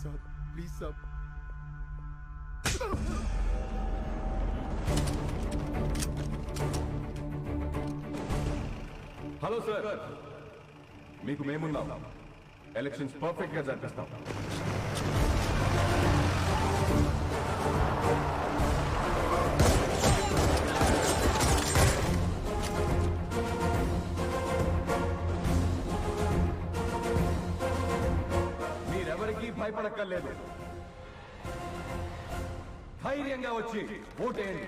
Sir please sir. Hello sir, మీకు మేమున్నాం. Elections perfect గా జరిపిస్తాం. మీరెవరికీ భయపడక్కర్లేదు. ధైర్యంగా వచ్చి ఓటేయండి.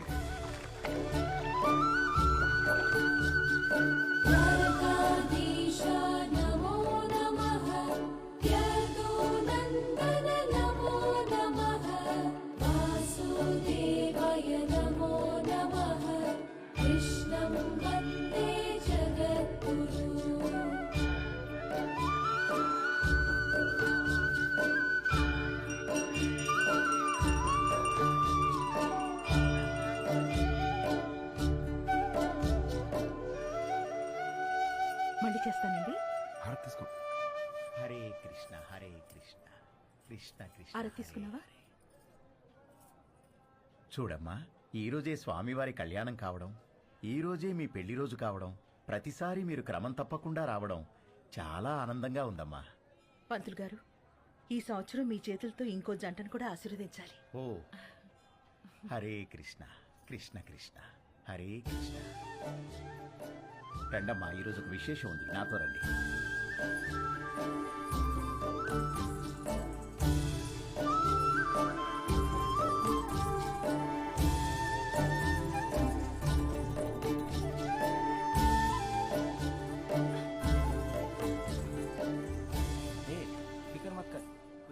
మళ్ళీ చేస్తానండి. హారతి తీసుకో. హరే కృష్ణ హరే కృష్ణ కృష్ణ కృష్ణ. అర తీసుకున్నావా? చూడమ్మా, ఈ రోజే స్వామివారి కళ్యాణం కావడం, ఈ రోజే మీ పెళ్లి రోజు కావడం, ప్రతిసారి మీరు క్రమం తప్పకుండా రావడం చాలా ఆనందంగా ఉందమ్మా. పంతులు గారు, ఈ సంవత్సరం మీ చేతులతో ఇంకో జంటను కూడా ఆశీర్వదించాలి. ఓ హరే కృష్ణ కృష్ణ కృష్ణ హరే కృష్ణ. రండమ్మా, ఈరోజు ఒక విశేషం ఉంది, నాతో రండి.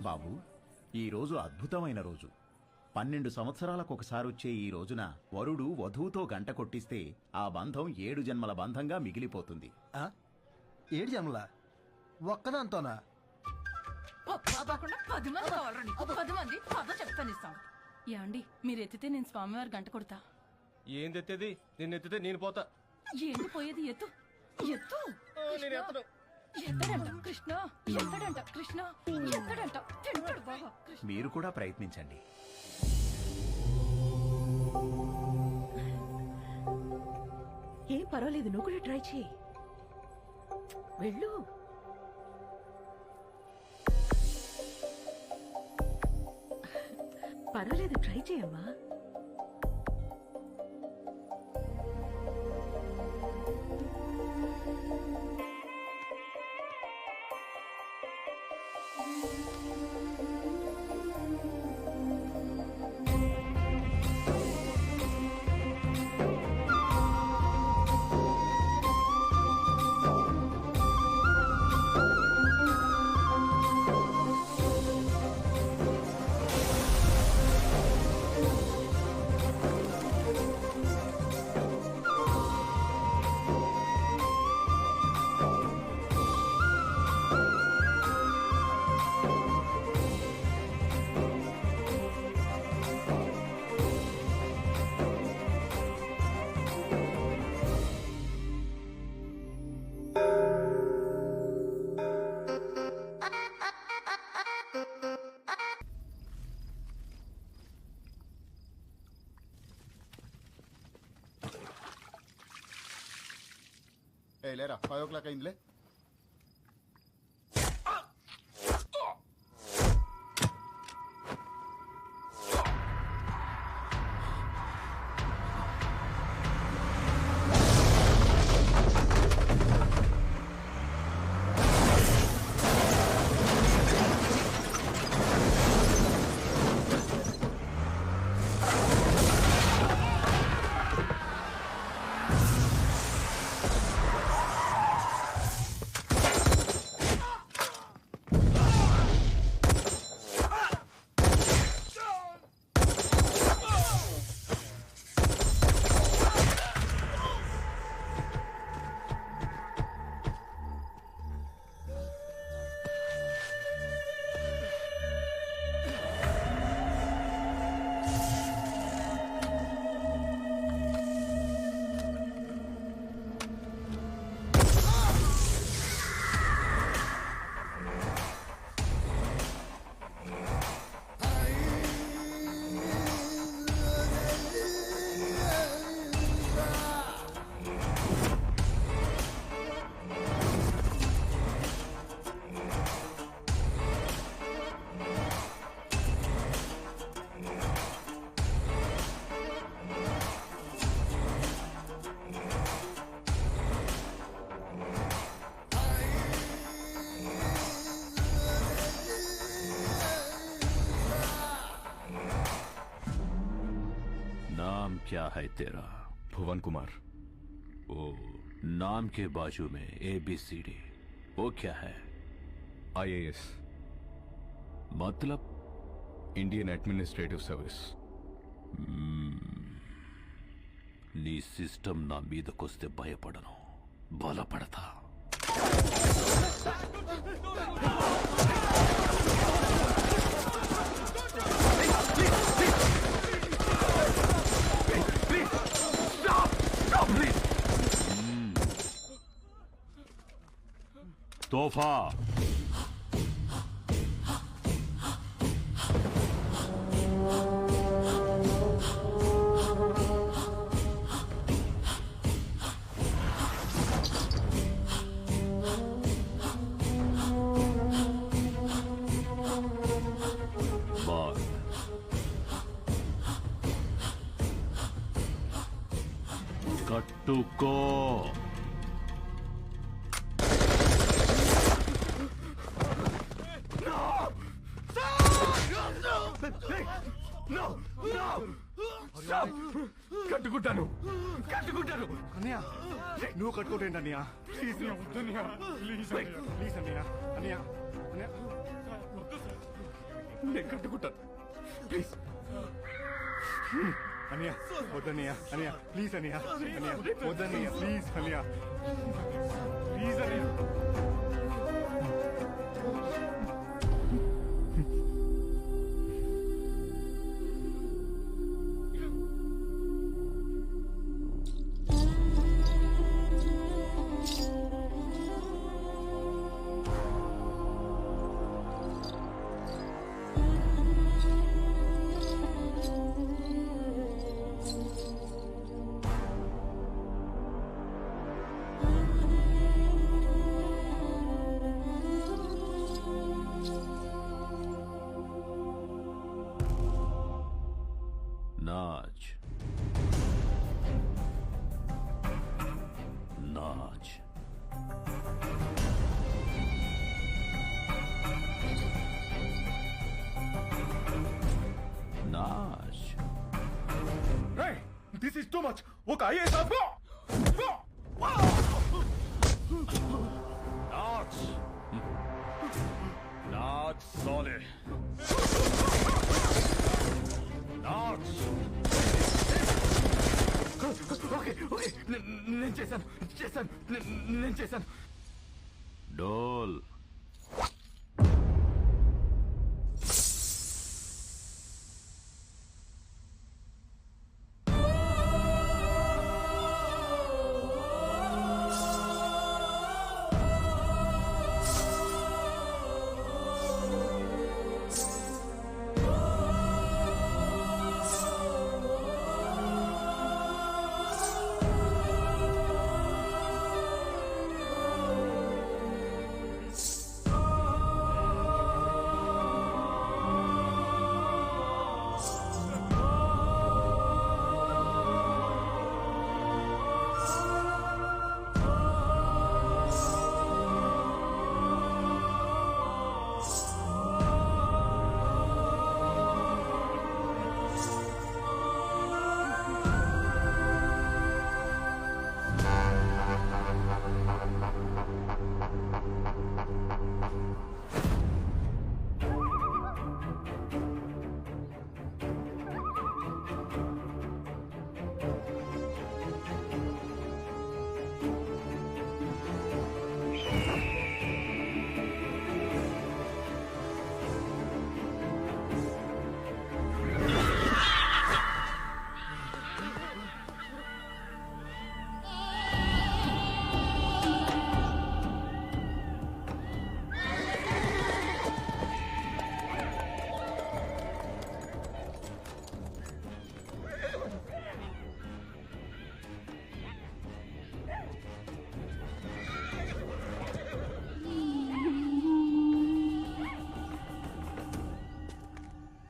బాబు, ఈ రోజు అద్భుతమైన రోజు. 12 సంవత్సరాలకు ఒకసారి వచ్చే ఈ రోజున వరుడు వధువుతో గంట కొట్టిస్తే ఆ బంధం 7 జన్మల బంధంగా మిగిలిపోతుంది. 7 జన్మలా? ఒక్కదాంతోనా? 10 మంది కావాలండి. 10 మంది కథ చెప్తానిస్తాం. యాండి, మీరు ఎత్తితే నేను స్వామివారి గంట కొడతా. ఏంది ఎత్తేది? నేను ఎత్తితే నేను పోతా. ఏంటి పోయేది? ఎత్తు ఎత్తు. ఎత్తడంట కృష్ణ, ఎత్తడంట కృష్ణ, ఎత్తడంట. తింటాడు బాగా. మీరు కూడా ప్రయత్నించండి. ఏం పర్వాలేదు, నువ్వు కూడా ట్రై చేయి. వెళ్ళు. పర్వాలేదు, ట్రై చేయమ్మా. లేరా, 5 o'clock అయిందిలే. क्या है तेरा? भुवन कुमार। ओ, नाम के बाजू में ABCD, वो क्या है? IAS, मतलब? Indian administrative service. నీ సిస్టమ్ నా మీదకొస్తే భయపడను, బలపడతా. तोहफा बात कट्टुको. కట్టుకుంటాను కట్టుకుంటాను. అన్నయ్య నువ్వు కట్టుకోటేంటి అన్నయ్య? ప్లీజ్ ప్లీజ్ అన్నయ్య. అన్నయ్య అన్నయ్య నేను కట్టుకుంటాను ప్లీజ్. అన్నయ్య వద్దన్నయ్య. అన్నయ్య ప్లీజ్ అన్నయ్య. అన్నయ్య వద్దన్నయ్య ప్లీజ్ అన్నయ్య. ప్లీజ్ అన్నయ్య. नाच नाच. नाच. This is too much. ఒక IAS नाच नाच साले नाच. ఓకే ఓకే నేను చేశాను. डोल.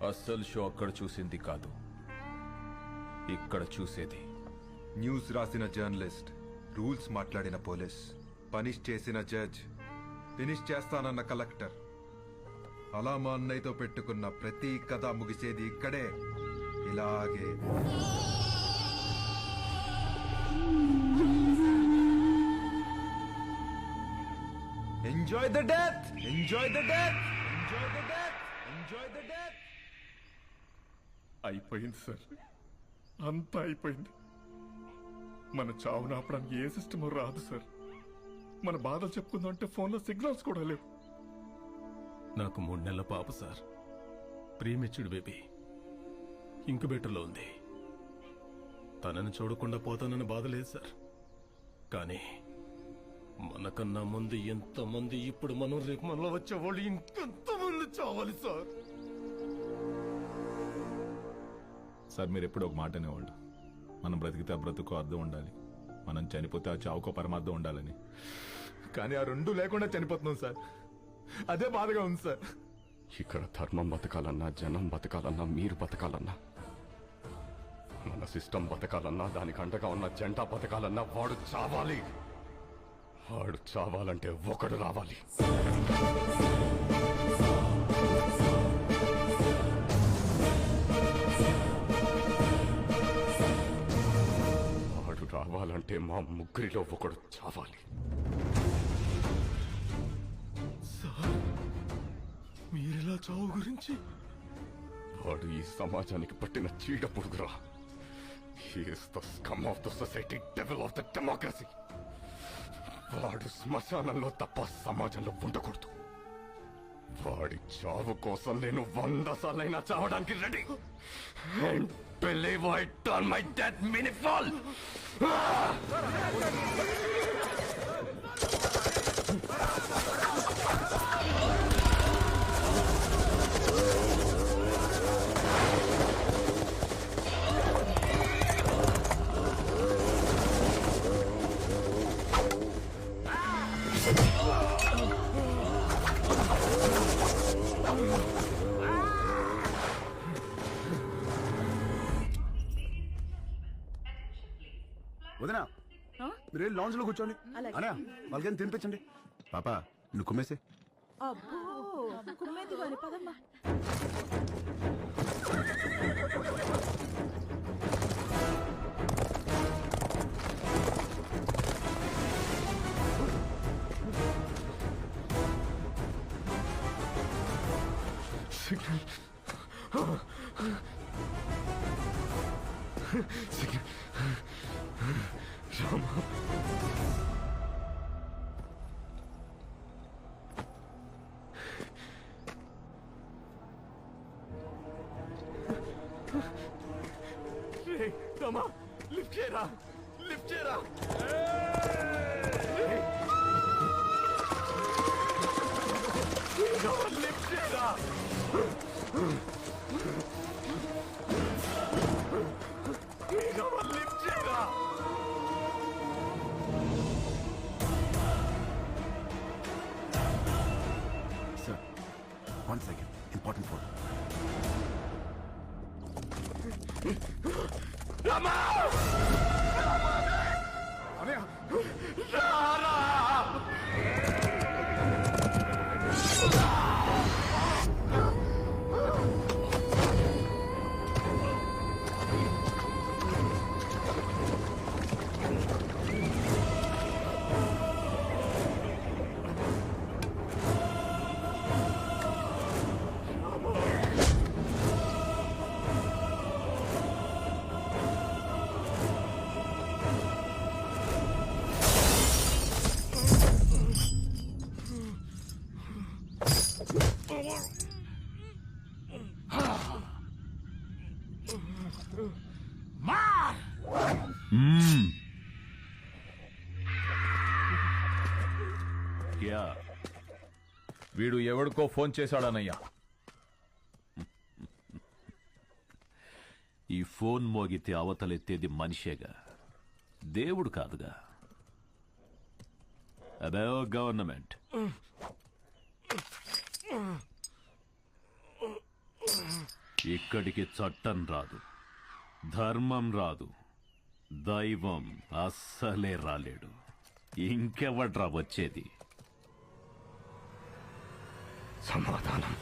అస్సలు షో అక్కడ చూసింది కాదు, ఇక్కడ చూసేది. న్యూస్ రాసిన జర్నలిస్ట్, రూల్స్ మాట్లాడిన పోలీస్, పనిష్ చేసిన జడ్జ్, ఫినిష్ చేస్తానన్న కలెక్టర్, అలా మా అన్నయ్యతో పెట్టుకున్న ప్రతి కథ ముగిసేది ఇక్కడే, ఇలాగే. Enjoy the death, enjoy the death, enjoy the death, enjoy the death. అయిపోయింది సార్, అంతా అయిపోయింది. మన చావును ఆపడానికి ఏ సిస్టమ్ రాదు సార్. మన బాధలు చెప్పుకుందామంటే ఫోన్లో సిగ్నల్స్ కూడా లేవు. నాకు 3 నెలల పాప సార్, ప్రీమెచ్యూర్డ్ బేబీ, ఇంక్యుబేటర్లో ఉంది. తనని చూడకుండా పోతానని బాధ లేదు సార్. కానీ మనకన్నా ముందు ఎంతమంది, ఇప్పుడు మనం రేపు మనలో వచ్చేవాళ్ళు ఇంకెంతమంది చావాలి సార్. సార్ మీరు ఎప్పుడు ఒక మాట అనేవాళ్ళు, మనం బ్రతికితే ఆ బ్రతుకు అర్థం ఉండాలి, మనం చనిపోతే ఆ చావుకో పరమార్థం ఉండాలని. కానీ ఆ రెండు లేకుండా చనిపోతున్నాం సార్. అదే బాధగా ఉంది సార్. ఇక్కడ ధర్మం బతకాలన్నా, జనం బతకాలన్నా, మీరు బతకాలన్నా, మన సిస్టమ్ బతకాలన్నా, దానికి అండగా ఉన్న జెండా బతకాలన్నా వాడు చావాలి. వాడు చావాలంటే ఒకడు రావాలి. వాడు రావాలంటే మా ముగ్గురిలో ఒకడు చావాలి. మీరెలా చావు గురించి? వాడు ఈ సమాజానికి పట్టిన చీడ పురుగురా. He is the scum of the society, devil of the democracy. వాడు శ్మశానంలో తప్ప సమాజంలో ఉండకూడదు. వాడి చావు కోసం నేను 100 సార్లైనా చావడానికి ready. And believe I turn my death meaningful. వదినా మీరు లాంజ్ లో కూర్చోండి. అనా వాళ్ళకి తినిపించండి. పాప నువ్వు కుమ్మేసే. అబ్బో కుమ్మేది వాని పదమ్మా. లిఫ్ట్ చేయరా, లిఫ్ట్ చేయరా. లిఫ్ట్ చేయరా. లిఫ్ట్ చేయరా. Sir 1 second, important phone. Rama! అనయ్య రారా! వీడు ఎవడికో ఫోన్ చేశాడనయ్యా. ఈ ఫోన్ మోగితే అవతలెత్తేది మనిషేగా, దేవుడు కాదుగా. అదే గవర్నమెంట్. ఇక్కడికి చట్టం రాదు, ధర్మం రాదు, దైవం అస్సలే రాలేడు. ఇంకెవడ్రా వచ్చేది? సమాధానం.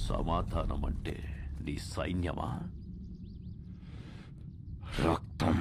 సమాధానం అంటే నీ సైన్యమా? రక్తం.